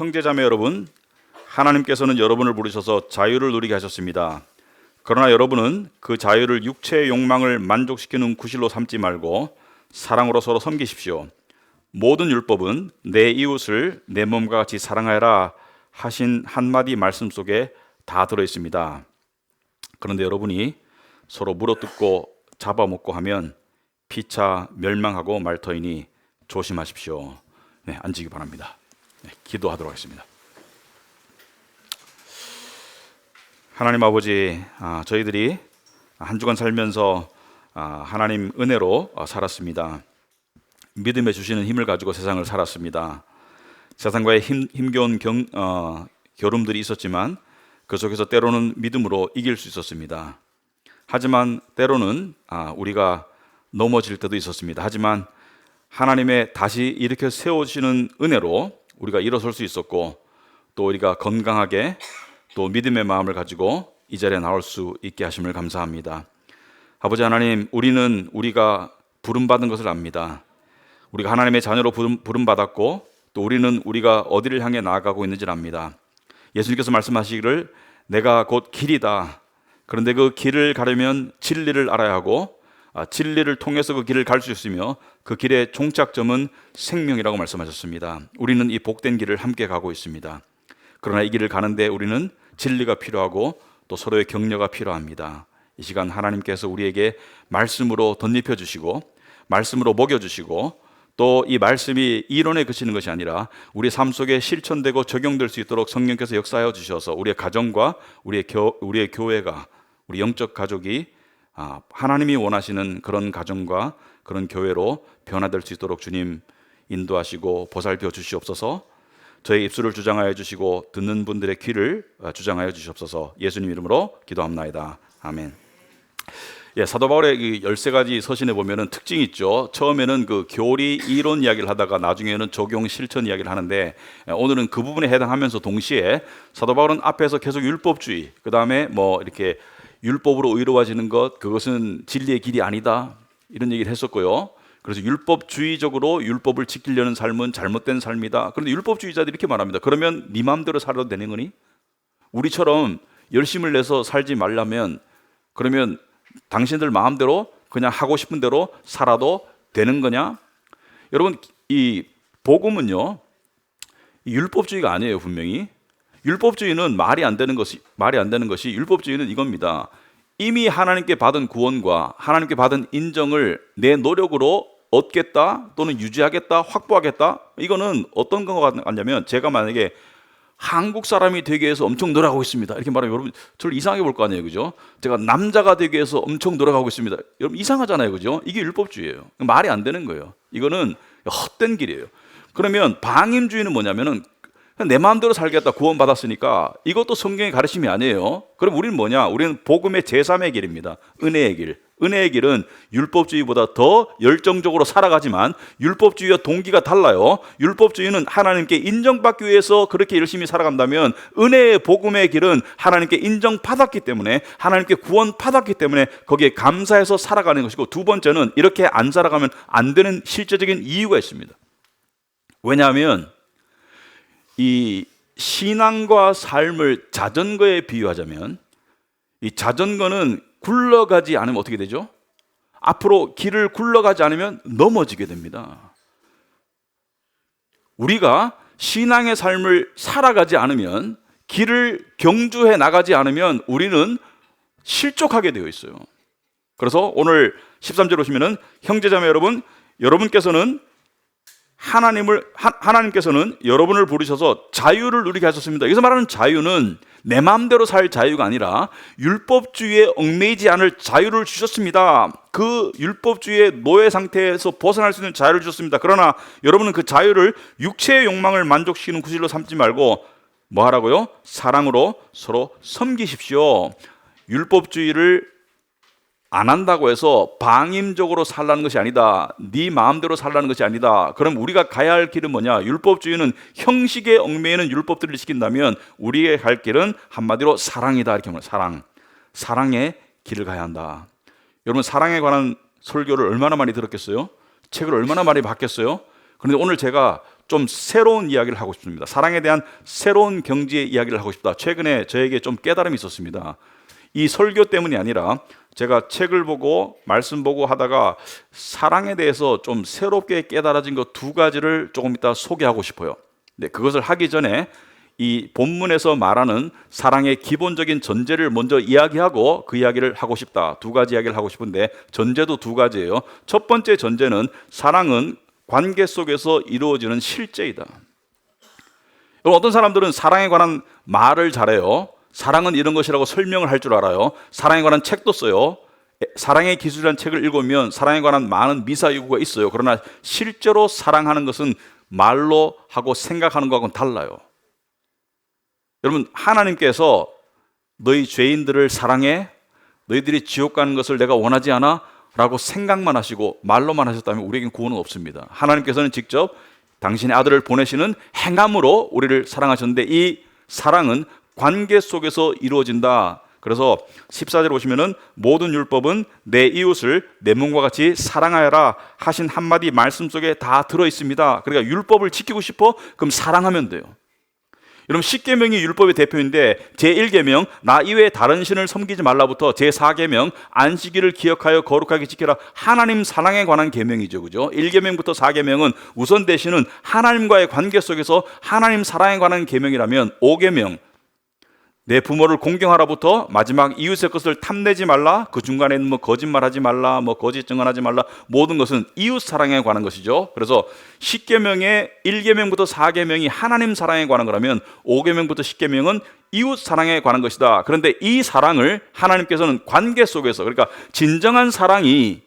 형제자매 여러분, 하나님께서는 여러분을 부르셔서 자유를 누리게 하셨습니다. 그러나 여러분은 그 자유를 육체의 욕망을 만족시키는 구실로 삼지 말고 사랑으로 서로 섬기십시오. 모든 율법은 내 이웃을 내 몸과 같이 사랑하여라 하신 한마디 말씀 속에 다 들어있습니다. 그런데 여러분이 서로 물어뜯고 잡아먹고 하면 피차 멸망하고 말 터이니 조심하십시오. 네, 앉으기 바랍니다. 네, 기도하도록 하겠습니다. 하나님 아버지, 저희들이 한 주간 살면서 하나님 은혜로 살았습니다. 믿음에 주시는 힘을 가지고 세상을 살았습니다. 세상과의 힘겨운 겨rum들이 있었지만 그 속에서 때로는 믿음으로 이길 수 있었습니다. 하지만 때로는 우리가 넘어질 때도 있었습니다. 하지만 하나님의 다시 일으켜 세우시는 은혜로 우리가 일어설 수 있었고, 또 우리가 건강하게 또 믿음의 마음을 가지고 이 자리에 나올 수 있게 하심을 감사합니다. 아버지 하나님, 우리는 우리가 부름받은 것을 압니다. 우리가 하나님의 자녀로 부름받았고, 또 우리는 우리가 어디를 향해 나아가고 있는지를 압니다. 예수님께서 말씀하시기를 내가 곧 길이다. 그런데 그 길을 가려면 진리를 알아야 하고, 진리를 통해서 그 길을 갈 수 있으며 그 길의 종착점은 생명이라고 말씀하셨습니다. 우리는 이 복된 길을 함께 가고 있습니다. 그러나 이 길을 가는데 우리는 진리가 필요하고 또 서로의 격려가 필요합니다. 이 시간 하나님께서 우리에게 말씀으로 덧입혀 주시고, 말씀으로 먹여주시고, 또 이 말씀이 이론에 그치는 것이 아니라 우리 삶 속에 실천되고 적용될 수 있도록 성령께서 역사하여 주셔서 우리의 가정과 우리의 교회가, 우리 영적 가족이 하나님이 원하시는 그런 가정과 그런 교회로 변화될 수 있도록 주님 인도하시고 보살펴 주시옵소서. 저의 입술을 주장하여 주시고 듣는 분들의 귀를 주장하여 주시옵소서. 예수님 이름으로 기도합나이다. 아멘. 사도 바울의 13가지 서신에 보면은 특징이 있죠. 처음에는 그 교리 이론 이야기를 하다가 나중에는 적용 실천 이야기를 하는데, 오늘은 그 부분에 해당하면서 동시에 사도 바울은 앞에서 계속 율법주의, 그 다음에 이렇게 율법으로 의로워지는 것, 그것은 진리의 길이 아니다, 이런 얘기를 했었고요. 그래서 율법주의적으로 율법을 지키려는 삶은 잘못된 삶이다. 그런데 율법주의자들이 이렇게 말합니다. 그러면 네 마음대로 살아도 되는 거니? 우리처럼 열심을 내서 살지 말라면, 그러면 당신들 마음대로 그냥 하고 싶은 대로 살아도 되는 거냐? 여러분, 이 복음은요, 율법주의가 아니에요. 분명히 율법주의는 말이 안 되는 것이 율법주의는 이겁니다. 이미 하나님께 받은 구원과 하나님께 받은 인정을 내 노력으로 얻겠다, 또는 유지하겠다, 확보하겠다. 이거는 어떤 것 같냐면, 제가 만약에 한국 사람이 되기 위해서 엄청 노력하고 있습니다, 이렇게 말하면 여러분 저를 이상하게 볼 거 아니에요, 그죠? 제가 남자가 되기 위해서 엄청 노력하고 있습니다, 여러분 이상하잖아요, 그죠? 이게 율법주의예요. 말이 안 되는 거예요. 이거는 헛된 길이에요. 그러면 방임주의는 뭐냐면은 내 마음대로 살겠다, 구원받았으니까. 이것도 성경의 가르침이 아니에요. 그럼 우리는 뭐냐? 우리는 복음의 제3의 길입니다. 은혜의 길. 은혜의 길은 율법주의보다 더 열정적으로 살아가지만 율법주의와 동기가 달라요. 율법주의는 하나님께 인정받기 위해서 그렇게 열심히 살아간다면, 은혜의 복음의 길은 하나님께 인정받았기 때문에, 하나님께 구원받았기 때문에 거기에 감사해서 살아가는 것이고, 두 번째는 이렇게 안 살아가면 안 되는 실제적인 이유가 있습니다. 왜냐하면 이 신앙과 삶을 자전거에 비유하자면, 이 자전거는 굴러가지 않으면 어떻게 되죠? 앞으로 길을 굴러가지 않으면 넘어지게 됩니다. 우리가 신앙의 삶을 살아가지 않으면, 길을 경주해 나가지 않으면 우리는 실족하게 되어 있어요. 그래서 오늘 13절 보시면은, 형제자매 여러분, 하나님께서는 여러분을 부르셔서 자유를 누리게 하셨습니다. 여기서 말하는 자유는 내 마음대로 살 자유가 아니라 율법주의에 얽매이지 않을 자유를 주셨습니다. 그 율법주의의 노예 상태에서 벗어날 수 있는 자유를 주셨습니다. 그러나 여러분은 그 자유를 육체의 욕망을 만족시키는 구실로 삼지 말고 뭐 하라고요? 사랑으로 서로 섬기십시오. 율법주의를 안 한다고 해서 방임적으로 살라는 것이 아니다. 네 마음대로 살라는 것이 아니다. 그럼 우리가 가야 할 길은 뭐냐? 율법주의는 형식에 얽매이는 율법들을 지킨다면 우리의 갈 길은 한마디로 사랑이다, 이렇게 말합니다. 사랑의 길을 가야 한다. 여러분, 사랑에 관한 설교를 얼마나 많이 들었겠어요? 책을 얼마나 많이 봤겠어요? 그런데 오늘 제가 좀 새로운 이야기를 하고 싶습니다. 사랑에 대한 새로운 경지의 이야기를 하고 싶다. 최근에 저에게 좀 깨달음이 있었습니다. 이 설교 때문이 아니라 제가 책을 보고 말씀 보고 하다가 사랑에 대해서 좀 새롭게 깨달아진 것 두 가지를 조금 이따 소개하고 싶어요. 네, 그것을 하기 전에 이 본문에서 말하는 사랑의 기본적인 전제를 먼저 이야기하고 그 이야기를 하고 싶다. 두 가지 이야기를 하고 싶은데 전제도 두 가지예요. 첫 번째 전제는 사랑은 관계 속에서 이루어지는 실제이다. 어떤 사람들은 사랑에 관한 말을 잘해요. 사랑은 이런 것이라고 설명을 할 줄 알아요. 사랑에 관한 책도 써요. 사랑의 기술이라는 책을 읽으면 사랑에 관한 많은 미사여구가 있어요. 그러나 실제로 사랑하는 것은 말로 하고 생각하는 것하고는 달라요. 여러분, 하나님께서 너희 죄인들을 사랑해? 너희들이 지옥 가는 것을 내가 원하지 않아? 라고 생각만 하시고 말로만 하셨다면 우리에겐 구원은 없습니다. 하나님께서는 직접 당신의 아들을 보내시는 행함으로 우리를 사랑하셨는데 이 사랑은 관계 속에서 이루어진다. 그래서 14절 보시면은 모든 율법은 내 이웃을 내 몸과 같이 사랑하여라 하신 한마디 말씀 속에 다 들어있습니다. 그러니까 율법을 지키고 싶어? 그럼 사랑하면 돼요. 여러분, 십계명이 율법의 대표인데 제1계명 나 이외에 다른 신을 섬기지 말라부터 제4계명 안식일을 기억하여 거룩하게 지켜라 하나님 사랑에 관한 계명이죠. 그죠? 1계명부터 4계명은 우선 대신은 하나님과의 관계 속에서 하나님 사랑에 관한 계명이라면 5계명 내 부모를 공경하라부터 마지막 이웃의 것을 탐내지 말라, 그 중간에는 뭐 거짓말하지 말라, 뭐 거짓 증언하지 말라, 모든 것은 이웃 사랑에 관한 것이죠. 그래서 10계명의 1계명부터 4계명이 하나님 사랑에 관한 거라면 5계명부터 10계명은 이웃 사랑에 관한 것이다. 그런데 이 사랑을 하나님께서는 관계 속에서, 그러니까 진정한 사랑이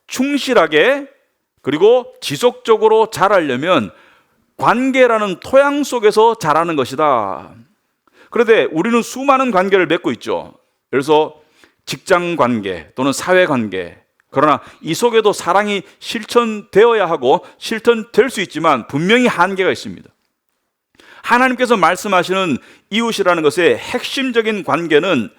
충실하게 그리고 지속적으로 자라려면 관계라는 토양 속에서 자라는 것이다. 그런데 우리는 수많은 관계를 맺고 있죠. 그래서 직장 관계 또는 사회 관계, 그러나 이 속에도 사랑이 실천되어야 하고 실천될 수 있지만 분명히 한계가 있습니다. 하나님께서 말씀하시는 이웃이라는 것의 핵심적인 관계는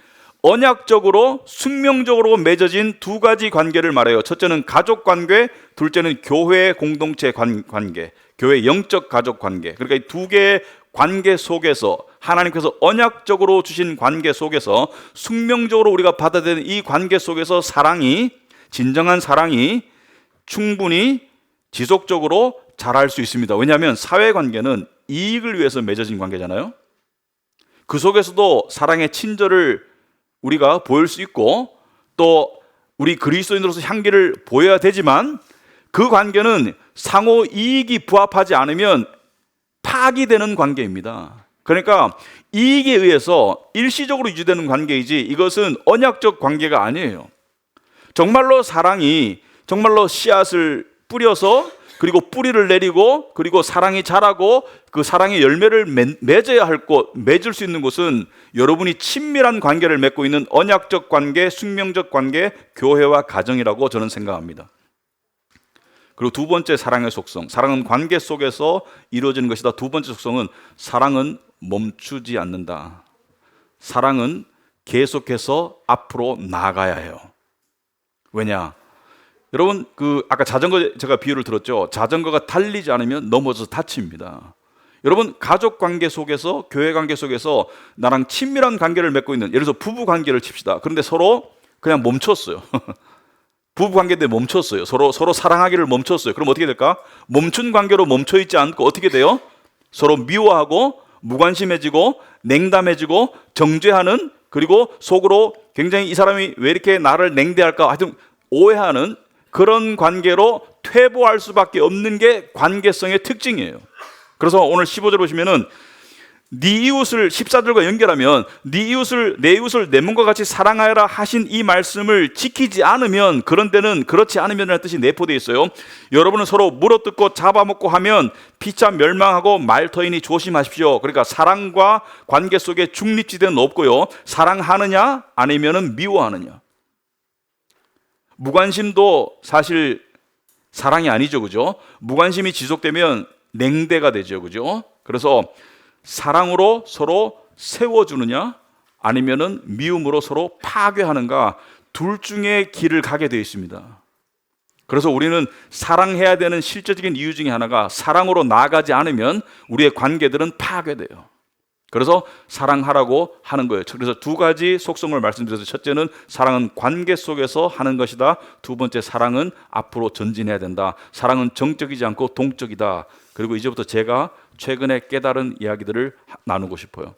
언약적으로 숙명적으로 맺어진 두 가지 관계를 말해요. 첫째는 가족 관계, 둘째는 교회 공동체 관계, 교회 영적 가족 관계. 그러니까 이 두 개의 관계 속에서 하나님께서 언약적으로 주신 관계 속에서 숙명적으로 우리가 받아들이는 이 관계 속에서 사랑이, 진정한 사랑이 충분히 지속적으로 자랄 수 있습니다. 왜냐하면 사회관계는 이익을 위해서 맺어진 관계잖아요. 그 속에서도 사랑의 친절을 우리가 보일 수 있고 또 우리 그리스도인으로서 향기를 보여야 되지만 그 관계는 상호 이익이 부합하지 않으면 파기되는 관계입니다. 그러니까 이익에 의해서 일시적으로 유지되는 관계이지 이것은 언약적 관계가 아니에요. 정말로 사랑이 정말로 씨앗을 뿌려서 그리고 뿌리를 내리고 그리고 사랑이 자라고 그 사랑의 열매를 맺어야 할 곳, 맺을 수 있는 곳은 여러분이 친밀한 관계를 맺고 있는 언약적 관계, 숙명적 관계, 교회와 가정이라고 저는 생각합니다. 그리고 두 번째 사랑의 속성, 사랑은 관계 속에서 이루어지는 것이다. 두 번째 속성은 사랑은 멈추지 않는다. 사랑은 계속해서 앞으로 나아가야 해요. 왜냐? 여러분, 아까 자전거 제가 비유를 들었죠. 자전거가 달리지 않으면 넘어져서 다칩니다. 여러분, 가족 관계 속에서, 교회 관계 속에서 나랑 친밀한 관계를 맺고 있는, 예를 들어서 부부 관계를 칩시다. 그런데 서로 그냥 멈췄어요. 부부 관계인데 멈췄어요. 서로 사랑하기를 멈췄어요. 그럼 어떻게 될까? 멈춘 관계로 멈춰 있지 않고 어떻게 돼요? 서로 미워하고 무관심해지고 냉담해지고 정죄하는, 그리고 속으로 굉장히 이 사람이 왜 이렇게 나를 냉대할까 하여튼 오해하는 그런 관계로 퇴보할 수밖에 없는 게 관계성의 특징이에요. 그래서 오늘 15절 보시면은 네 이웃을 14절과 연결하면 네 이웃을 내 이웃을 내 몸과 같이 사랑하여라 하신 이 말씀을 지키지 않으면, 그런 데는 그렇지 않으면이라는 뜻이 내포되어 있어요. 여러분은 서로 물어뜯고 잡아먹고 하면 피차 멸망하고 말터이니 조심하십시오. 그러니까 사랑과 관계 속에 중립지대는 없고요. 사랑하느냐 아니면은 미워하느냐. 무관심도 사실 사랑이 아니죠, 그죠? 무관심이 지속되면 냉대가 되죠, 그죠? 그래서 사랑으로 서로 세워주느냐 아니면은 미움으로 서로 파괴하는가, 둘 중에 길을 가게 되어 있습니다. 그래서 우리는 사랑해야 되는 실제적인 이유 중에 하나가 사랑으로 나아가지 않으면 우리의 관계들은 파괴돼요. 그래서 사랑하라고 하는 거예요. 그래서 두 가지 속성을 말씀드려서, 첫째는 사랑은 관계 속에서 하는 것이다. 두 번째, 사랑은 앞으로 전진해야 된다. 사랑은 정적이지 않고 동적이다. 그리고 이제부터 제가 최근에 깨달은 이야기들을 나누고 싶어요.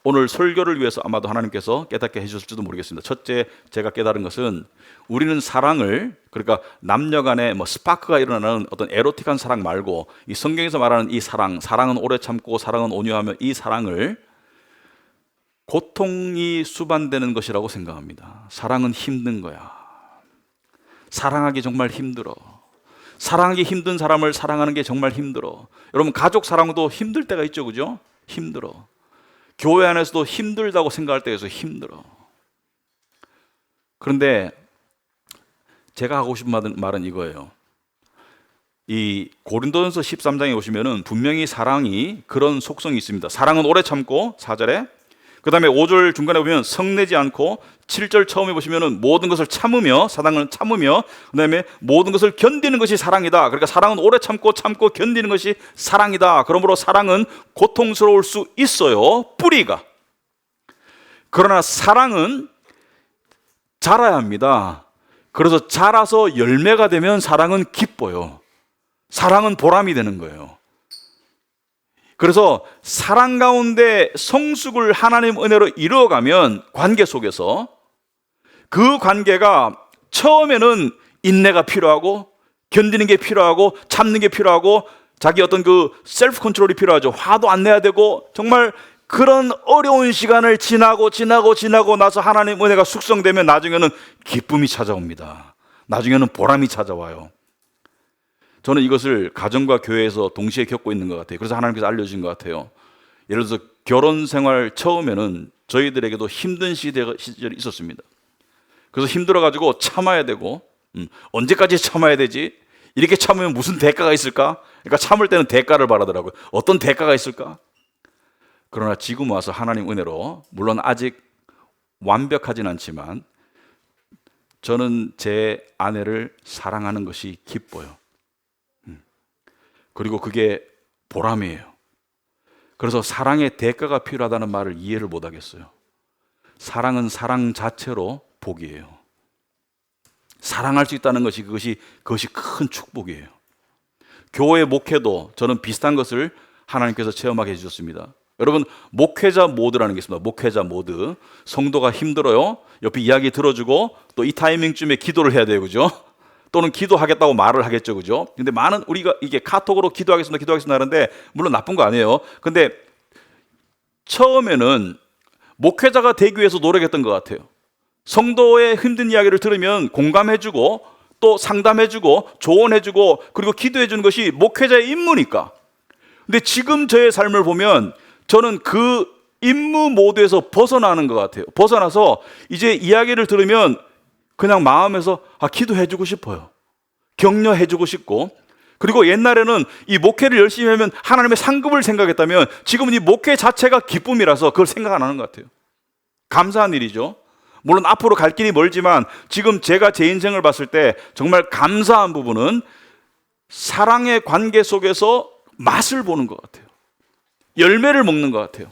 오늘 설교를 위해서 아마도 하나님께서 깨닫게 해주실지도 모르겠습니다. 첫째, 제가 깨달은 것은 우리는 사랑을, 그러니까 남녀 간에 스파크가 일어나는 어떤 에로틱한 사랑 말고 이 성경에서 말하는 이 사랑은 오래 참고 사랑은 온유하며, 이 사랑을 고통이 수반되는 것이라고 생각합니다. 사랑은 힘든 거야. 사랑하기 정말 힘들어. 사랑하기 힘든 사람을 사랑하는 게 정말 힘들어. 여러분, 가족 사랑도 힘들 때가 있죠, 그죠? 힘들어. 교회 안에서도 힘들다고 생각할 때에서 힘들어. 그런데 제가 하고 싶은 말은 이거예요. 이 고린도전서 13장에 보시면은 분명히 사랑이 그런 속성이 있습니다. 사랑은 오래 참고, 4절에. 그 다음에 5절 중간에 보면 성내지 않고, 7절 처음에 보시면은 모든 것을 참으며, 사랑은 참으며, 그 다음에 모든 것을 견디는 것이 사랑이다. 그러니까 사랑은 오래 참고 견디는 것이 사랑이다. 그러므로 사랑은 고통스러울 수 있어요, 뿌리가. 그러나 사랑은 자라야 합니다. 그래서 자라서 열매가 되면 사랑은 기뻐요. 사랑은 보람이 되는 거예요. 그래서 사랑 가운데 성숙을 하나님 은혜로 이루어가면 관계 속에서 그 관계가 처음에는 인내가 필요하고, 견디는 게 필요하고, 참는 게 필요하고, 자기 어떤 그 셀프 컨트롤이 필요하죠. 화도 안 내야 되고, 정말 그런 어려운 시간을 지나고 나서 하나님 은혜가 숙성되면 나중에는 기쁨이 찾아옵니다. 나중에는 보람이 찾아와요. 저는 이것을 가정과 교회에서 동시에 겪고 있는 것 같아요. 그래서 하나님께서 알려주신 것 같아요. 예를 들어서 결혼 생활 처음에는 저희들에게도 힘든 시절이 있었습니다. 그래서 힘들어가지고 참아야 되고, 언제까지 참아야 되지? 이렇게 참으면 무슨 대가가 있을까? 그러니까 참을 때는 대가를 바라더라고요. 어떤 대가가 있을까? 그러나 지금 와서 하나님 은혜로, 물론 아직 완벽하진 않지만 저는 제 아내를 사랑하는 것이 기뻐요. 그리고 그게 보람이에요. 그래서 사랑의 대가가 필요하다는 말을 이해를 못 하겠어요. 사랑은 사랑 자체로 복이에요. 사랑할 수 있다는 것이 그것이 큰 축복이에요. 교회 목회도 저는 비슷한 것을 하나님께서 체험하게 해주셨습니다. 여러분, 목회자 모드라는 게 있습니다. 목회자 모드. 성도가 힘들어요. 옆에 이야기 들어주고 또 이 타이밍쯤에 기도를 해야 돼요, 그죠? 또는 기도하겠다고 말을 하겠죠, 그죠? 근데 많은 우리가 이게 카톡으로 기도하겠습니다 하는데, 물론 나쁜 거 아니에요. 근데 처음에는 목회자가 되기 위해서 노력했던 것 같아요. 성도의 힘든 이야기를 들으면 공감해주고, 또 상담해주고, 조언해주고, 그리고 기도해주는 것이 목회자의 임무니까. 근데 지금 저의 삶을 보면 저는 그 임무 모드에서 벗어나는 것 같아요. 벗어나서 이제 이야기를 들으면 그냥 마음에서 기도해주고 싶어요. 격려해주고 싶고, 그리고 옛날에는 이 목회를 열심히 하면 하나님의 상급을 생각했다면 지금은 이 목회 자체가 기쁨이라서 그걸 생각 안 하는 것 같아요. 감사한 일이죠. 물론 앞으로 갈 길이 멀지만 지금 제가 제 인생을 봤을 때 정말 감사한 부분은 사랑의 관계 속에서 맛을 보는 것 같아요. 열매를 먹는 것 같아요.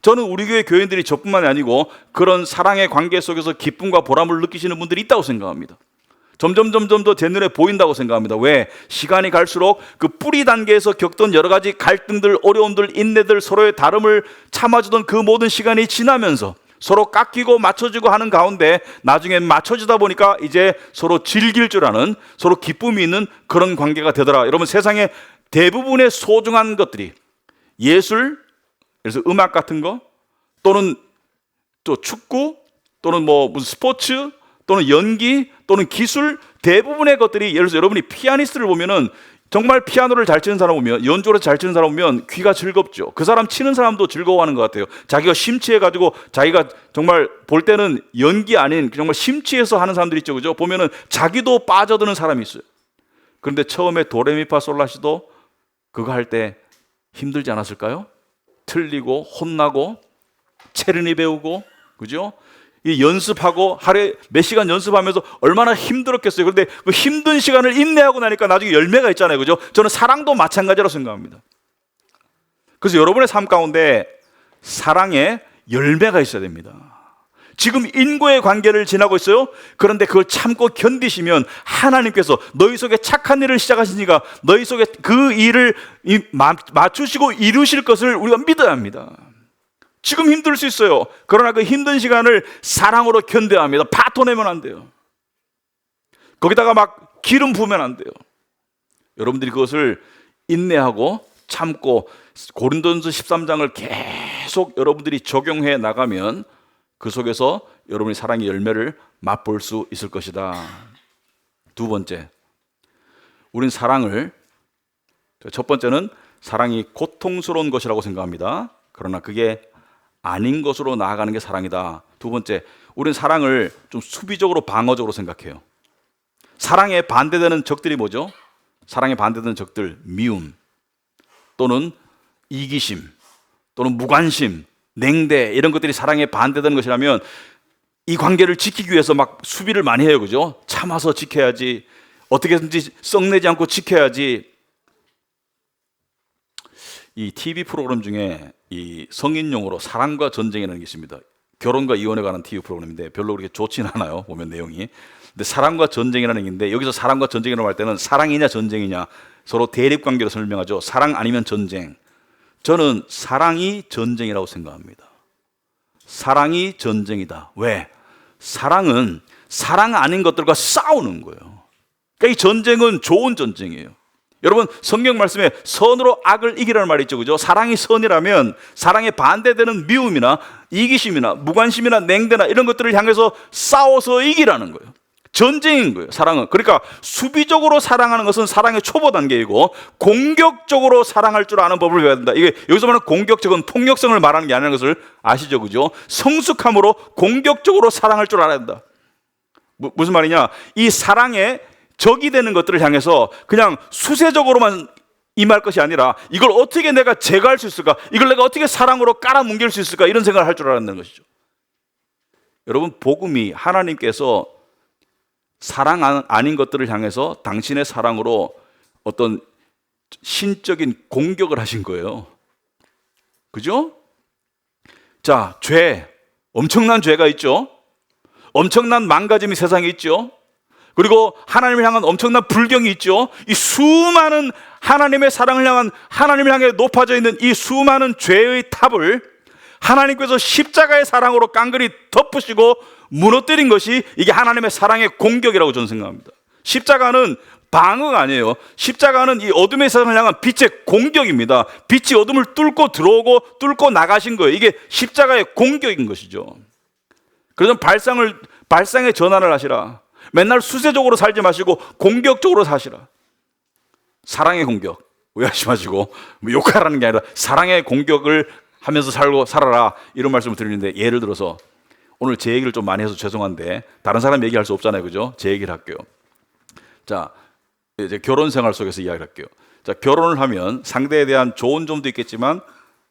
저는 우리 교회 교인들이 저뿐만이 아니고 그런 사랑의 관계 속에서 기쁨과 보람을 느끼시는 분들이 있다고 생각합니다. 점점 더 제 눈에 보인다고 생각합니다. 왜? 시간이 갈수록 그 뿌리 단계에서 겪던 여러 가지 갈등들, 어려움들, 인내들, 서로의 다름을 참아주던 그 모든 시간이 지나면서 서로 깎이고 맞춰주고 하는 가운데 나중에 맞춰주다 보니까 이제 서로 즐길 줄 아는, 서로 기쁨이 있는 그런 관계가 되더라. 여러분, 세상에 대부분의 소중한 것들이 예술, 그래서 음악 같은 거, 또는 또 축구, 또는 무슨 스포츠, 또는 연기, 또는 기술, 대부분의 것들이, 예를 들어서 여러분이 피아니스트를 보면은 정말 피아노를 잘 치는 사람 보면, 연주를 잘 치는 사람 보면 귀가 즐겁죠. 그 사람 치는 사람도 즐거워하는 것 같아요. 자기가 심취해가지고 자기가 정말 볼 때는 연기 아닌 정말 심취해서 하는 사람들이 있죠, 그죠? 보면은 자기도 빠져드는 사람이 있어요. 그런데 처음에 도레미파솔라시도 그거 할 때 힘들지 않았을까요? 틀리고 혼나고 체르니 배우고, 그죠? 이 연습하고 하루에 몇 시간 연습하면서 얼마나 힘들었겠어요. 그런데 그 힘든 시간을 인내하고 나니까 나중에 열매가 있잖아요. 그죠? 저는 사랑도 마찬가지라고 생각합니다. 그래서 여러분의 삶 가운데 사랑에 열매가 있어야 됩니다. 지금 인과의 관계를 지나고 있어요. 그런데 그걸 참고 견디시면 하나님께서 너희 속에 착한 일을 시작하시니까 너희 속에 그 일을 맞추시고 이루실 것을 우리가 믿어야 합니다. 지금 힘들 수 있어요. 그러나 그 힘든 시간을 사랑으로 견뎌야 합니다. 파토내면 안 돼요. 거기다가 막 기름 부으면 안 돼요. 여러분들이 그것을 인내하고 참고 고린도전서 13장을 계속 여러분들이 적용해 나가면 그 속에서 여러분이 사랑의 열매를 맛볼 수 있을 것이다. 두 번째, 우린 사랑을, 첫 번째는 사랑이 고통스러운 것이라고 생각합니다. 그러나 그게 아닌 것으로 나아가는 게 사랑이다. 두 번째, 우린 사랑을 좀 수비적으로 방어적으로 생각해요. 사랑에 반대되는 적들이 뭐죠? 사랑에 반대되는 적들, 미움 또는 이기심 또는 무관심, 냉대, 이런 것들이 사랑에 반대되는 것이라면 이 관계를 지키기 위해서 막 수비를 많이 해요. 그죠? 참아서 지켜야지, 어떻게든지 썩내지 않고 지켜야지. 이 TV 프로그램 중에 이 성인용어로 사랑과 전쟁이라는 게 있습니다. 결혼과 이혼에 관한 TV 프로그램인데 별로 그렇게 좋진 않아요, 보면 내용이. 근데 사랑과 전쟁이라는 게 있는데, 여기서 사랑과 전쟁이라고 할 때는 사랑이냐 전쟁이냐 서로 대립관계로 설명하죠. 사랑 아니면 전쟁. 저는 사랑이 전쟁이라고 생각합니다. 사랑이 전쟁이다. 왜? 사랑은 사랑 아닌 것들과 싸우는 거예요. 그러니까 이 전쟁은 좋은 전쟁이에요. 여러분, 성경 말씀에 선으로 악을 이기라는 말이 있죠. 그죠? 사랑이 선이라면 사랑에 반대되는 미움이나 이기심이나 무관심이나 냉대나 이런 것들을 향해서 싸워서 이기라는 거예요. 전쟁인 거예요, 사랑은. 그러니까 수비적으로 사랑하는 것은 사랑의 초보 단계이고, 공격적으로 사랑할 줄 아는 법을 배워야 된다. 이게 여기서 말하는 공격적은 폭력성을 말하는 게 아니라는 것을 아시죠? 그죠? 성숙함으로 공격적으로 사랑할 줄 알아야 된다. 무슨 말이냐? 이 사랑에 적이 되는 것들을 향해서 그냥 수세적으로만 임할 것이 아니라 이걸 어떻게 내가 제거할 수 있을까? 이걸 내가 어떻게 사랑으로 깔아뭉갤 수 있을까? 이런 생각을 할 줄 알았다는 것이죠. 여러분, 복음이 하나님께서 사랑 아닌 것들을 향해서 당신의 사랑으로 어떤 신적인 공격을 하신 거예요. 그죠? 자, 죄, 엄청난 죄가 있죠. 엄청난 망가짐이 세상에 있죠. 그리고 하나님을 향한 엄청난 불경이 있죠. 이 수많은 하나님의 사랑을 향한, 하나님을 향해 높아져 있는 이 수많은 죄의 탑을 하나님께서 십자가의 사랑으로 깡그리 덮으시고 무너뜨린 것이 이게 하나님의 사랑의 공격이라고 저는 생각합니다. 십자가는 방어가 아니에요. 십자가는 이 어둠의 세상을 향한 빛의 공격입니다. 빛이 어둠을 뚫고 들어오고 뚫고 나가신 거예요. 이게 십자가의 공격인 것이죠. 그래서 발상의 전환을 하시라. 맨날 수세적으로 살지 마시고 공격적으로 사시라. 사랑의 공격, 오해하지 마시고 욕하라는 게 아니라 사랑의 공격을 하면서 살아라, 이런 말씀을 드리는데, 예를 들어서 오늘 제 얘기를 좀 많이 해서 죄송한데 다른 사람 얘기할 수 없잖아요. 그죠? 제 얘기를 할게요. 자, 이제 결혼 생활 속에서 이야기를 할게요. 자, 결혼을 하면 상대에 대한 좋은 점도 있겠지만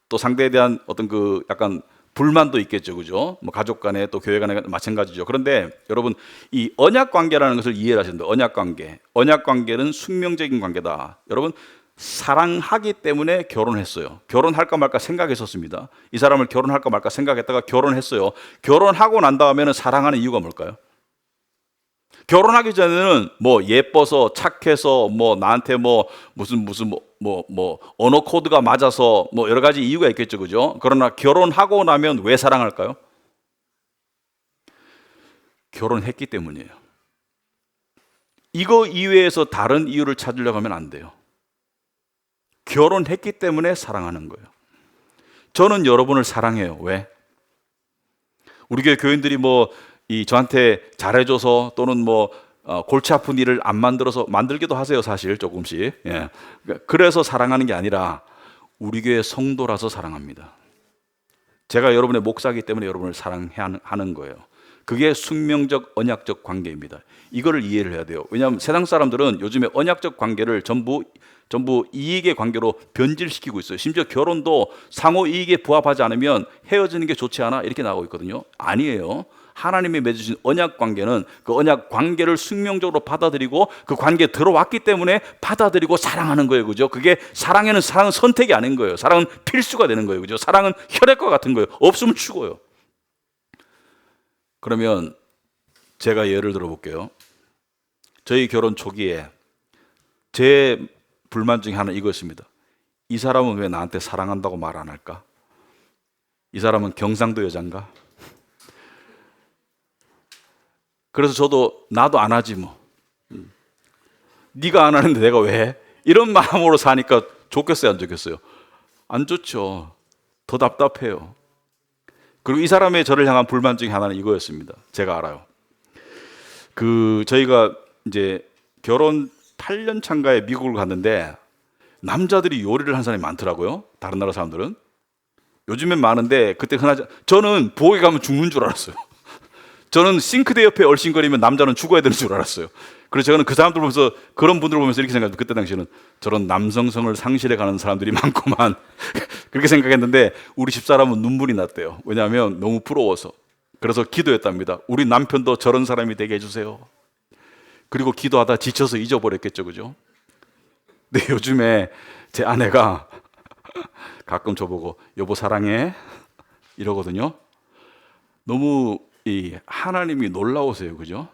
또 상대에 대한 어떤 그 약간 불만도 있겠죠. 그죠? 뭐 가족 간에 또 교회 간에 마찬가지죠. 그런데 여러분, 이 언약 관계라는 것을 이해를 하셔야 돼요. 언약 관계. 언약 관계는 숙명적인 관계다. 여러분, 사랑하기 때문에 결혼했어요. 결혼할까 말까 생각했었습니다. 이 사람을 결혼할까 말까 생각했다가 결혼했어요. 결혼하고 난 다음에는 사랑하는 이유가 뭘까요? 결혼하기 전에는 뭐 예뻐서 착해서 뭐 나한테 뭐 무슨 언어 코드가 맞아서 뭐 여러 가지 이유가 있겠죠. 그죠? 그러나 결혼하고 나면 왜 사랑할까요? 결혼했기 때문이에요. 이거 이외에서 다른 이유를 찾으려고 하면 안 돼요. 결혼했기 때문에 사랑하는 거예요. 저는 여러분을 사랑해요. 왜? 우리 교회 교인들이 저한테 잘해줘서 또는 골치 아픈 일을 안 만들어서, 만들기도 하세요, 사실 조금씩. 예. 그래서 사랑하는 게 아니라 우리 교회 성도라서 사랑합니다. 제가 여러분의 목사이기 때문에 여러분을 사랑하는 거예요. 그게 숙명적 언약적 관계입니다. 이거를 이해를 해야 돼요. 왜냐하면 세상 사람들은 요즘에 언약적 관계를 전부 이익의 관계로 변질시키고 있어요. 심지어 결혼도 상호 이익에 부합하지 않으면 헤어지는 게 좋지 않아? 이렇게 나오고 있거든요. 아니에요. 하나님이 맺으신 언약 관계는 그 언약 관계를 숙명적으로 받아들이고 그 관계에 들어왔기 때문에 받아들이고 사랑하는 거예요. 그죠? 그게 사랑은 선택이 아닌 거예요. 사랑은 필수가 되는 거예요. 그죠? 사랑은 혈액과 같은 거예요. 없으면 죽어요. 그러면 제가 예를 들어 볼게요. 저희 결혼 초기에 제 불만 중에 하나 이거였습니다. 이 사람은 왜 나한테 사랑한다고 말 안 할까? 이 사람은 경상도 여잔가? 그래서 저도 나도 안 하지 뭐. 네가 안 하는데 내가 왜 해? 이런 마음으로 사니까 좋겠어요, 안 좋겠어요? 안 좋죠. 더 답답해요. 그리고 이 사람의 저를 향한 불만 중에 하나는 이거였습니다. 제가 알아요. 저희가 이제 결혼 8년 차인가에 미국을 갔는데 남자들이 요리를 하는 사람이 많더라고요. 다른 나라 사람들은. 요즘엔 많은데 그때 흔하지. 저는 부엌에 가면 죽는 줄 알았어요. 저는 싱크대 옆에 얼씬거리면 남자는 죽어야 되는 줄 알았어요. 그래서 저는 그 사람들 보면서, 그런 분들을 보면서 이렇게 생각했어요. 그때 당시에는 저런 남성성을 상실해 가는 사람들이 많구만. 그렇게 생각했는데 우리 집사람은 눈물이 났대요. 왜냐하면 너무 부러워서. 그래서 기도했답니다. 우리 남편도 저런 사람이 되게 해주세요. 그리고 기도하다 지쳐서 잊어버렸겠죠, 그죠? 근데 요즘에 제 아내가 가끔 저보고 여보 사랑해 이러거든요. 너무 이 하나님이 놀라우세요, 그죠?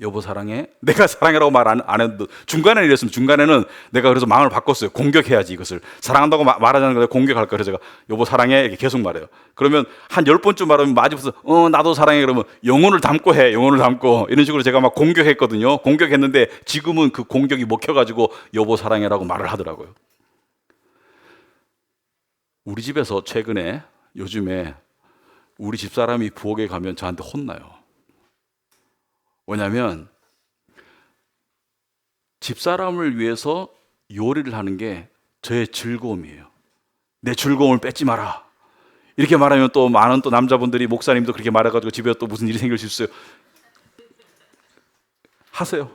여보 사랑해. 내가 사랑해라고 말 안 해도 중간에 이랬으면, 중간에는 내가 그래서 마음을 바꿨어요. 공격해야지. 이것을 사랑한다고 말하자는 거에 공격할 거예요. 제가 여보 사랑해 이렇게 계속 말해요. 그러면 한 10번쯤 말하면 마지막에 나도 사랑해 그러면 영혼을 담고 해. 영혼을 담고. 이런 식으로 제가 막 공격했거든요. 공격했는데 지금은 그 공격이 먹혀가지고 여보 사랑해라고 말을 하더라고요. 우리 집에서 최근에 요즘에 우리 집사람이 부엌에 가면 저한테 혼나요. 왜냐하면 집사람을 위해서 요리를 하는 게 저의 즐거움이에요. 내 즐거움을 뺏지 마라. 이렇게 말하면 또 많은 또 남자분들이, 목사님도 그렇게 말해가지고 집에 또 무슨 일이 생길 수 있어요. 하세요.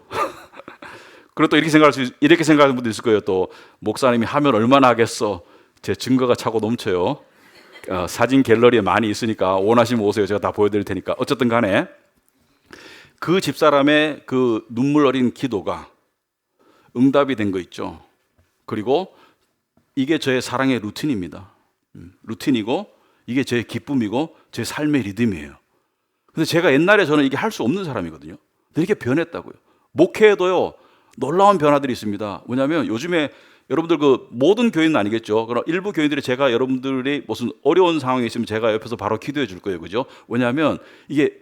그리고 또 이렇게 생각하는 분도 있을 거예요. 또 목사님이 하면 얼마나 하겠어. 제 증거가 차고 넘쳐요. 사진 갤러리에 많이 있으니까 원하시면 오세요. 제가 다 보여드릴 테니까. 어쨌든 간에 그 집사람의 그 눈물 어린 기도가 응답이 된 거 있죠. 그리고 이게 저의 사랑의 루틴입니다. 루틴이고 이게 제 기쁨이고 제 삶의 리듬이에요. 근데 제가 옛날에 저는 이게 할 수 없는 사람이거든요. 근데 이렇게 변했다고요. 목회에도요 놀라운 변화들이 있습니다. 왜냐하면 요즘에 여러분들 그 모든 교인은 아니겠죠. 그러나 일부 교인들이, 제가 여러분들이 무슨 어려운 상황이 있으면 제가 옆에서 바로 기도해 줄 거예요. 그죠? 왜냐하면 이게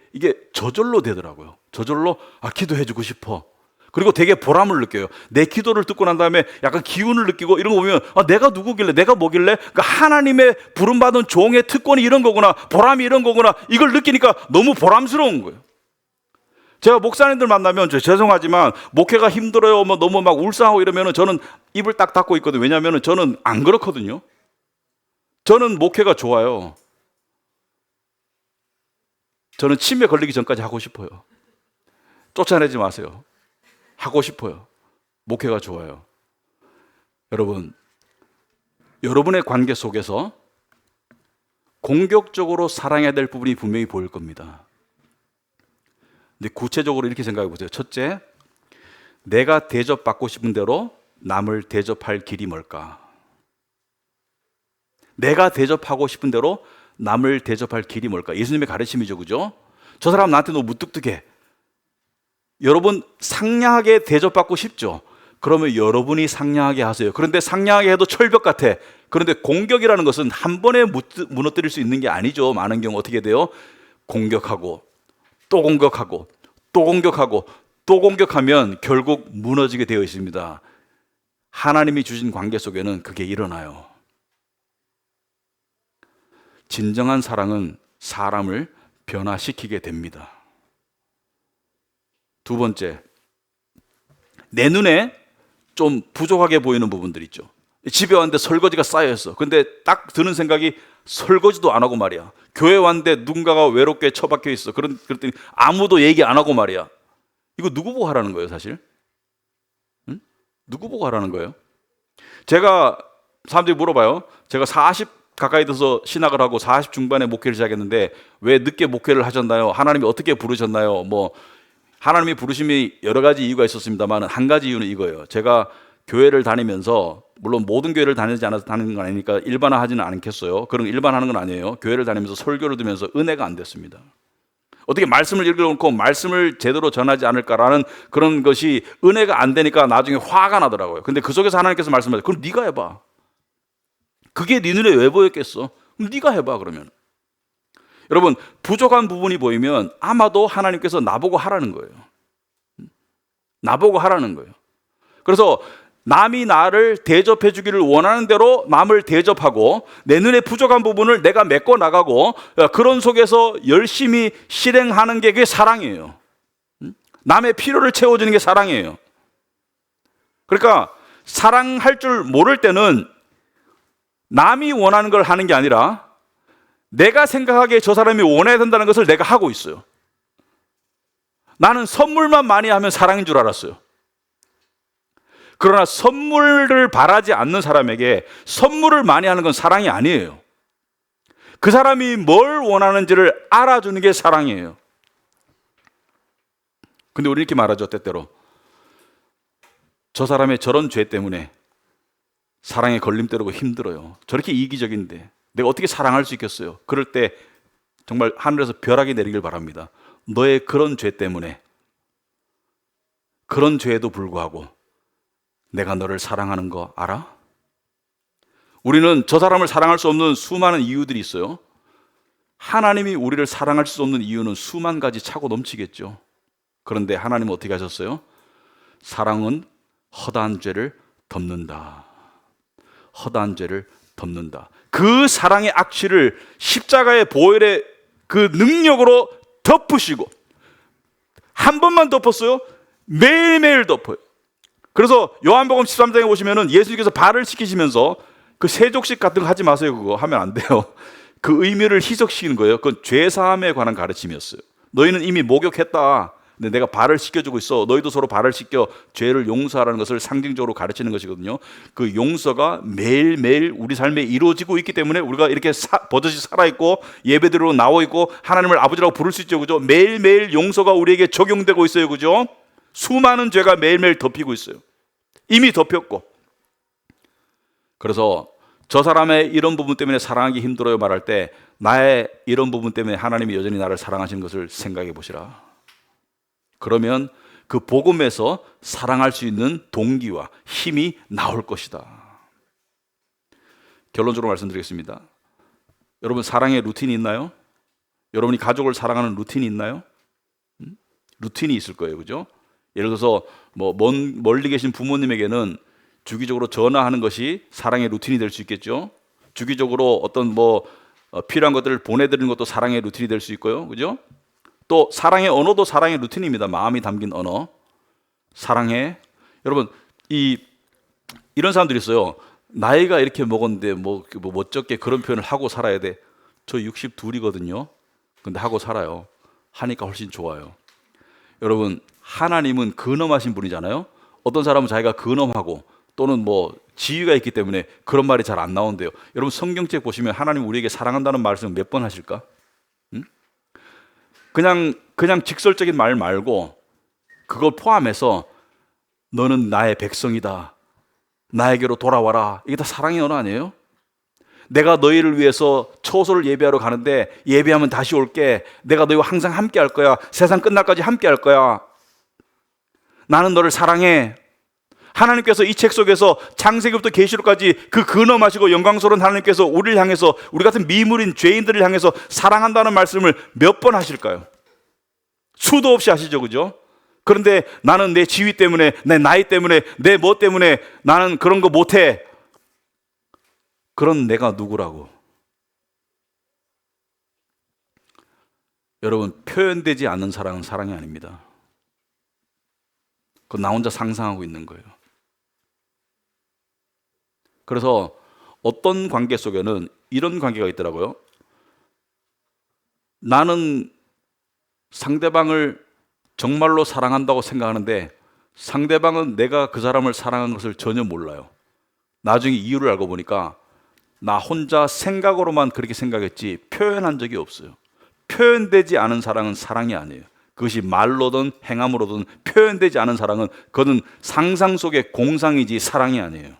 저절로 되더라고요. 저절로 기도해 주고 싶어. 그리고 되게 보람을 느껴요. 내 기도를 듣고 난 다음에 약간 기운을 느끼고 이런 거 보면 내가 누구길래, 내가 뭐길래, 그러니까 하나님의 부름받은 종의 특권이 이런 거구나, 보람이 이런 거구나, 이걸 느끼니까 너무 보람스러운 거예요. 제가 목사님들 만나면 죄송하지만 목회가 힘들어요, 너무 막 울상하고 이러면은 저는 입을 딱 닫고 있거든요. 왜냐하면 저는 안 그렇거든요. 저는 목회가 좋아요. 저는 치매 걸리기 전까지 하고 싶어요. 쫓아내지 마세요. 하고 싶어요. 목회가 좋아요. 여러분, 여러분의 관계 속에서 공격적으로 사랑해야 될 부분이 분명히 보일 겁니다. 근데 구체적으로 이렇게 생각해 보세요. 첫째, 내가 대접받고 싶은 대로 남을 대접할 길이 뭘까? 내가 대접하고 싶은 대로 남을 대접할 길이 뭘까? 예수님의 가르침이죠, 그죠? 저 사람 나한테 너무 무뚝뚝해. 여러분 상냥하게 대접받고 싶죠? 그러면 여러분이 상냥하게 하세요. 그런데 상냥하게 해도 철벽 같아. 그런데 공격이라는 것은 한 번에 무너뜨릴 수 있는 게 아니죠. 많은 경우 어떻게 돼요? 공격하고 또 공격하고 또 공격하고 또 공격하면 결국 무너지게 되어 있습니다. 하나님이 주신 관계 속에는 그게 일어나요. 진정한 사랑은 사람을 변화시키게 됩니다. 두 번째, 내 눈에 좀 부족하게 보이는 부분들 있죠. 집에 왔는데 설거지가 쌓여있어. 근데 딱 드는 생각이, 설거지도 안 하고 말이야. 교회 왔는데 누군가가 외롭게 처박혀 있어. 그랬더니 아무도 얘기 안 하고 말이야. 이거 누구 보고 하라는 거예요, 사실? 응? 누구 보고 하라는 거예요? 제가, 사람들이 물어봐요. 제가 가까이 들어서 신학을 하고 40 중반에 목회를 시작했는데 왜 늦게 목회를 하셨나요? 하나님이 어떻게 부르셨나요? 뭐 하나님이 부르심이 여러 가지 이유가 있었습니다만 한 가지 이유는 이거예요. 제가 교회를 다니면서, 물론 모든 교회를 다니지 않아서 다니는 건 아니니까 일반화하지는 않겠어요. 그런 거 일반화하는 건 아니에요. 교회를 다니면서 설교를 들으면서 은혜가 안 됐습니다. 어떻게 말씀을 읽어놓고 말씀을 제대로 전하지 않을까라는 그런 것이 은혜가 안 되니까 나중에 화가 나더라고요. 근데 그 속에서 하나님께서 말씀하세요. 그럼 네가 해봐. 그게 네 눈에 왜 보였겠어? 그럼 네가 해봐 그러면. 여러분, 부족한 부분이 보이면 아마도 하나님께서 나보고 하라는 거예요. 나보고 하라는 거예요. 그래서 남이 나를 대접해 주기를 원하는 대로 남을 대접하고 내 눈에 부족한 부분을 내가 메꿔 나가고 그런 속에서 열심히 실행하는 게 그게 사랑이에요. 남의 필요를 채워주는 게 사랑이에요. 그러니까 사랑할 줄 모를 때는 남이 원하는 걸 하는 게 아니라 내가 생각하기에 저 사람이 원해야 된다는 것을 내가 하고 있어요. 나는 선물만 많이 하면 사랑인 줄 알았어요. 그러나 선물을 바라지 않는 사람에게 선물을 많이 하는 건 사랑이 아니에요. 그 사람이 뭘 원하는지를 알아주는 게 사랑이에요. 근데 우리 이렇게 말하죠, 때때로. 저 사람의 저런 죄 때문에 사랑에 걸림돌이고 힘들어요. 저렇게 이기적인데 내가 어떻게 사랑할 수 있겠어요? 그럴 때 정말 하늘에서 벼락이 내리길 바랍니다. 너의 그런 죄 때문에, 그런 죄에도 불구하고 내가 너를 사랑하는 거 알아? 우리는 저 사람을 사랑할 수 없는 수많은 이유들이 있어요. 하나님이 우리를 사랑할 수 없는 이유는 수만 가지 차고 넘치겠죠. 그런데 하나님은 어떻게 하셨어요? 사랑은 허다한 죄를 덮는다. 허다한 죄를 덮는다. 그 사랑의 악취를 십자가의 보혈의 그 능력으로 덮으시고, 한 번만 덮었어요? 매일매일 덮어요. 그래서 요한복음 13장에 보시면은 예수님께서 발을 씻기시면서 그 세족식 같은 거 하지 마세요. 그거 하면 안 돼요. 그 의미를 희석시키는 거예요. 그건 죄사함에 관한 가르침이었어요. 너희는 이미 목욕했다. 근데 내가 발을 씻겨주고 있어. 너희도 서로 발을 씻겨 죄를 용서하라는 것을 상징적으로 가르치는 것이거든요. 그 용서가 매일매일 우리 삶에 이루어지고 있기 때문에 우리가 이렇게 버젓이 살아있고 예배드리러 나와있고 하나님을 아버지라고 부를 수 있죠. 그죠? 매일매일 용서가 우리에게 적용되고 있어요. 그죠? 수많은 죄가 매일매일 덮이고 있어요. 이미 덮였고. 그래서 저 사람의 이런 부분 때문에 사랑하기 힘들어요 말할 때 나의 이런 부분 때문에 하나님이 여전히 나를 사랑하시는 것을 생각해 보시라. 그러면 그 복음에서 사랑할 수 있는 동기와 힘이 나올 것이다. 결론적으로 말씀드리겠습니다. 여러분, 사랑의 루틴이 있나요? 여러분이 가족을 사랑하는 루틴이 있나요? 루틴이 있을 거예요. 그죠? 예를 들어서 멀리 계신 부모님에게는 주기적으로 전화하는 것이 사랑의 루틴이 될 수 있겠죠. 주기적으로 어떤 필요한 것들을 보내드리는 것도 사랑의 루틴이 될 수 있고요. 그죠? 또 사랑의 언어도 사랑의 루틴입니다. 마음이 담긴 언어. 사랑해. 여러분, 이런 사람들이 있어요. 나이가 이렇게 먹었는데 멋쩍게 그런 표현을 하고 살아야 돼. 저 62이거든요. 근데 하고 살아요. 하니까 훨씬 좋아요. 여러분, 하나님은 근엄하신 분이잖아요. 어떤 사람은 자기가 근엄하고 또는 지위가 있기 때문에 그런 말이 잘 안 나온대요. 여러분, 성경책 보시면 하나님 우리에게 사랑한다는 말씀 몇 번 하실까? 그냥 직설적인 말 말고 그걸 포함해서 너는 나의 백성이다. 나에게로 돌아와라. 이게 다 사랑의 언어 아니에요? 내가 너희를 위해서 처소를 예배하러 가는데 예배하면 다시 올게. 내가 너희와 항상 함께 할 거야. 세상 끝날까지 함께 할 거야. 나는 너를 사랑해. 하나님께서 이 책 속에서 창세기부터 계시록까지 그 근엄하시고 영광스러운 하나님께서 우리를 향해서, 우리 같은 미물인 죄인들을 향해서 사랑한다는 말씀을 몇 번 하실까요? 수도 없이 하시죠. 그죠? 그런데 나는 내 지위 때문에, 내 나이 때문에, 내 뭐 때문에 나는 그런 거 못해. 그런 내가 누구라고? 여러분, 표현되지 않는 사랑은 사랑이 아닙니다. 그건 나 혼자 상상하고 있는 거예요. 그래서 어떤 관계 속에는 이런 관계가 있더라고요. 나는 상대방을 정말로 사랑한다고 생각하는데 상대방은 내가 그 사람을 사랑한 것을 전혀 몰라요. 나중에 이유를 알고 보니까 나 혼자 생각으로만 그렇게 생각했지 표현한 적이 없어요. 표현되지 않은 사랑은 사랑이 아니에요. 그것이 말로든 행함으로든 표현되지 않은 사랑은 그것은 상상 속의 공상이지 사랑이 아니에요.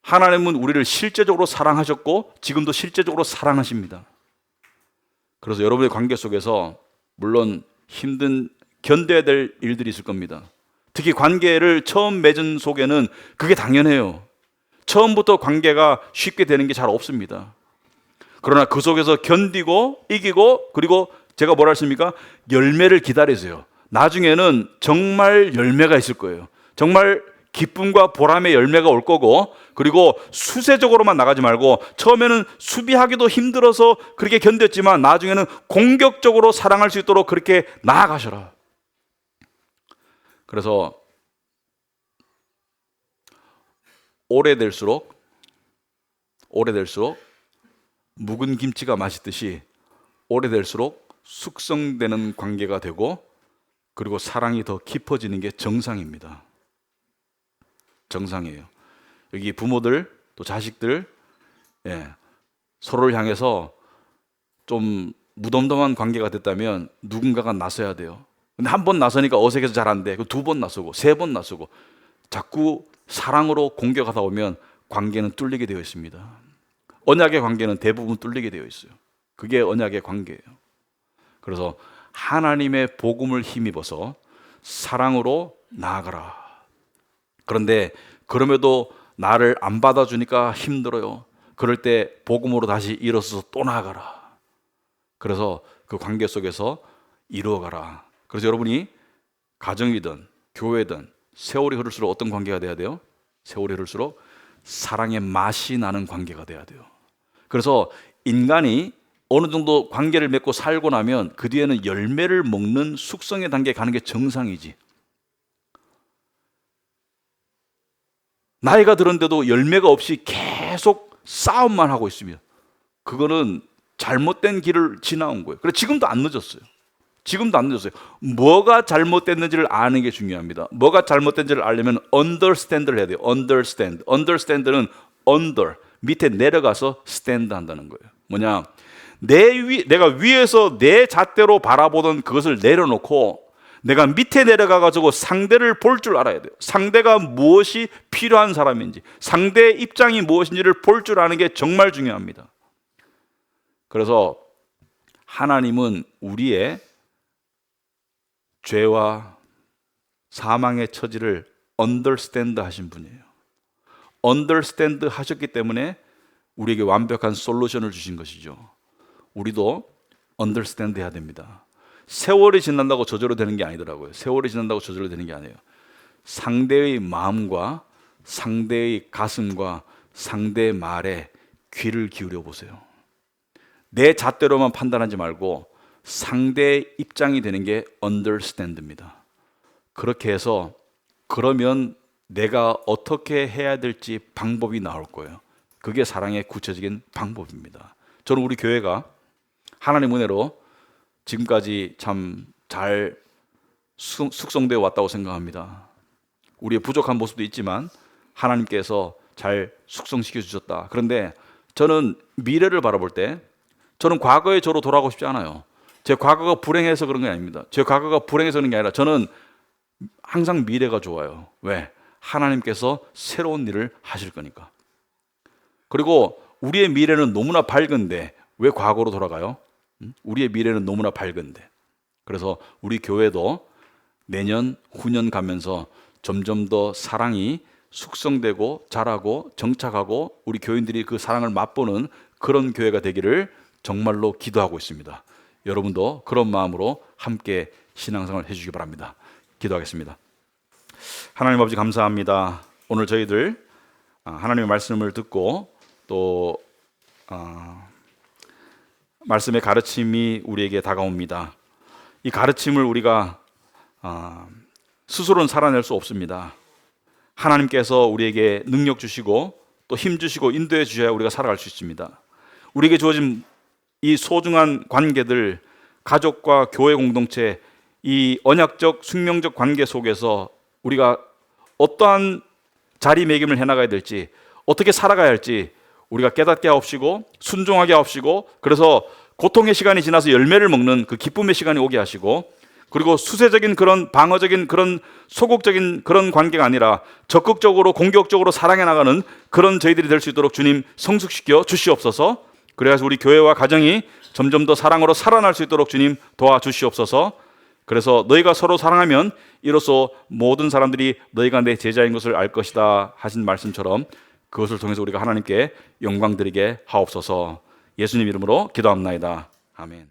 하나님은 우리를 실제적으로 사랑하셨고 지금도 실제적으로 사랑하십니다. 그래서 여러분의 관계 속에서 물론 힘든 견뎌야 될 일들이 있을 겁니다. 특히 관계를 처음 맺은 속에는 그게 당연해요. 처음부터 관계가 쉽게 되는 게 잘 없습니다. 그러나 그 속에서 견디고 이기고 그리고 제가 뭐라 했습니까? 열매를 기다리세요. 나중에는 정말 열매가 있을 거예요. 정말 기쁨과 보람의 열매가 올 거고, 그리고 수세적으로만 나가지 말고 처음에는 수비하기도 힘들어서 그렇게 견뎠지만 나중에는 공격적으로 사랑할 수 있도록 그렇게 나아가셔라. 그래서 오래될수록 묵은 김치가 맛있듯이 오래될수록 숙성되는 관계가 되고 그리고 사랑이 더 깊어지는 게 정상입니다. 정상이에요. 여기 부모들 또 자식들 서로를 향해서 좀 무덤덤한 관계가 됐다면 누군가가 나서야 돼요. 근데 한 번 나서니까 어색해서 잘 안 돼. 두 번 나서고 세 번 나서고 자꾸 사랑으로 공격하다 보면 관계는 뚫리게 되어 있습니다. 언약의 관계는 대부분 뚫리게 되어 있어요. 그게 언약의 관계예요. 그래서 하나님의 복음을 힘입어서 사랑으로 나아가라. 그런데 그럼에도 나를 안 받아주니까 힘들어요. 그럴 때 복음으로 다시 일어서서 또 나아가라. 그래서 그 관계 속에서 이루어가라. 그래서 여러분이 가정이든 교회든 세월이 흐를수록 어떤 관계가 돼야 돼요? 세월이 흐를수록 사랑의 맛이 나는 관계가 돼야 돼요. 그래서 인간이 어느 정도 관계를 맺고 살고 나면 그 뒤에는 열매를 먹는 숙성의 단계에 가는 게 정상이지. 나이가 들었는데도 열매가 없이 계속 싸움만 하고 있습니다. 그거는 잘못된 길을 지나온 거예요. 그래서 지금도 안 늦었어요. 뭐가 잘못됐는지를 아는 게 중요합니다. 뭐가 잘못된지를 알려면 understand를 해야 돼요. understand는 under, 밑에 내려가서 stand 한다는 거예요. 뭐냐? 내가 위에서 내 잣대로 바라보던 그것을 내려놓고 내가 밑에 내려가가지고 상대를 볼 줄 알아야 돼요. 상대가 무엇이 필요한 사람인지, 상대의 입장이 무엇인지를 볼 줄 아는 게 정말 중요합니다. 그래서 하나님은 우리의 죄와 사망의 처지를 understand 하신 분이에요. understand 하셨기 때문에 우리에게 완벽한 솔루션을 주신 것이죠. 우리도 understand 해야 됩니다. 세월이 지난다고 저절로 되는 게 아니더라고요. 세월이 지난다고 저절로 되는 게 아니에요. 상대의 마음과 상대의 가슴과 상대의 말에 귀를 기울여 보세요. 내 잣대로만 판단하지 말고 상대의 입장이 되는 게 understand입니다. 그렇게 해서 그러면 내가 어떻게 해야 될지 방법이 나올 거예요. 그게 사랑의 구체적인 방법입니다. 저는 우리 교회가 하나님 은혜로 지금까지 참 잘 숙성되어 왔다고 생각합니다. 우리의 부족한 모습도 있지만 하나님께서 잘 숙성시켜 주셨다. 그런데 저는 미래를 바라볼 때 저는 과거의 저로 돌아가고 싶지 않아요. 제 과거가 불행해서 그런 게 아닙니다. 제 과거가 불행해서 그런 게 아니라 저는 항상 미래가 좋아요. 왜? 하나님께서 새로운 일을 하실 거니까. 그리고 우리의 미래는 너무나 밝은데 왜 과거로 돌아가요? 우리의 미래는 너무나 밝은데. 그래서 우리 교회도 내년, 후년 가면서 점점 더 사랑이 숙성되고 자라고 정착하고 우리 교인들이 그 사랑을 맛보는 그런 교회가 되기를 정말로 기도하고 있습니다. 여러분도 그런 마음으로 함께 신앙생활을 해주시기 바랍니다. 기도하겠습니다. 하나님 아버지 감사합니다. 오늘 저희들 하나님의 말씀을 듣고 또 말씀의 가르침이 우리에게 다가옵니다. 이 가르침을 우리가 스스로는 살아낼 수 없습니다. 하나님께서 우리에게 능력 주시고 또 힘 주시고 인도해 주셔야 우리가 살아갈 수 있습니다. 우리에게 주어진 이 소중한 관계들, 가족과 교회 공동체, 이 언약적 숙명적 관계 속에서 우리가 어떠한 자리매김을 해나가야 될지, 어떻게 살아가야 할지 우리가 깨닫게 하옵시고 순종하게 하옵시고, 그래서 고통의 시간이 지나서 열매를 먹는 그 기쁨의 시간이 오게 하시고, 그리고 수세적인 그런 방어적인 그런 소극적인 그런 관계가 아니라 적극적으로 공격적으로 사랑해 나가는 그런 저희들이 될 수 있도록 주님 성숙시켜 주시옵소서. 그래서 우리 교회와 가정이 점점 더 사랑으로 살아날 수 있도록 주님 도와주시옵소서. 그래서 너희가 서로 사랑하면 이로써 모든 사람들이 너희가 내 제자인 것을 알 것이다 하신 말씀처럼 그것을 통해서 우리가 하나님께 영광 드리게 하옵소서. 예수님 이름으로 기도합나이다. 아멘.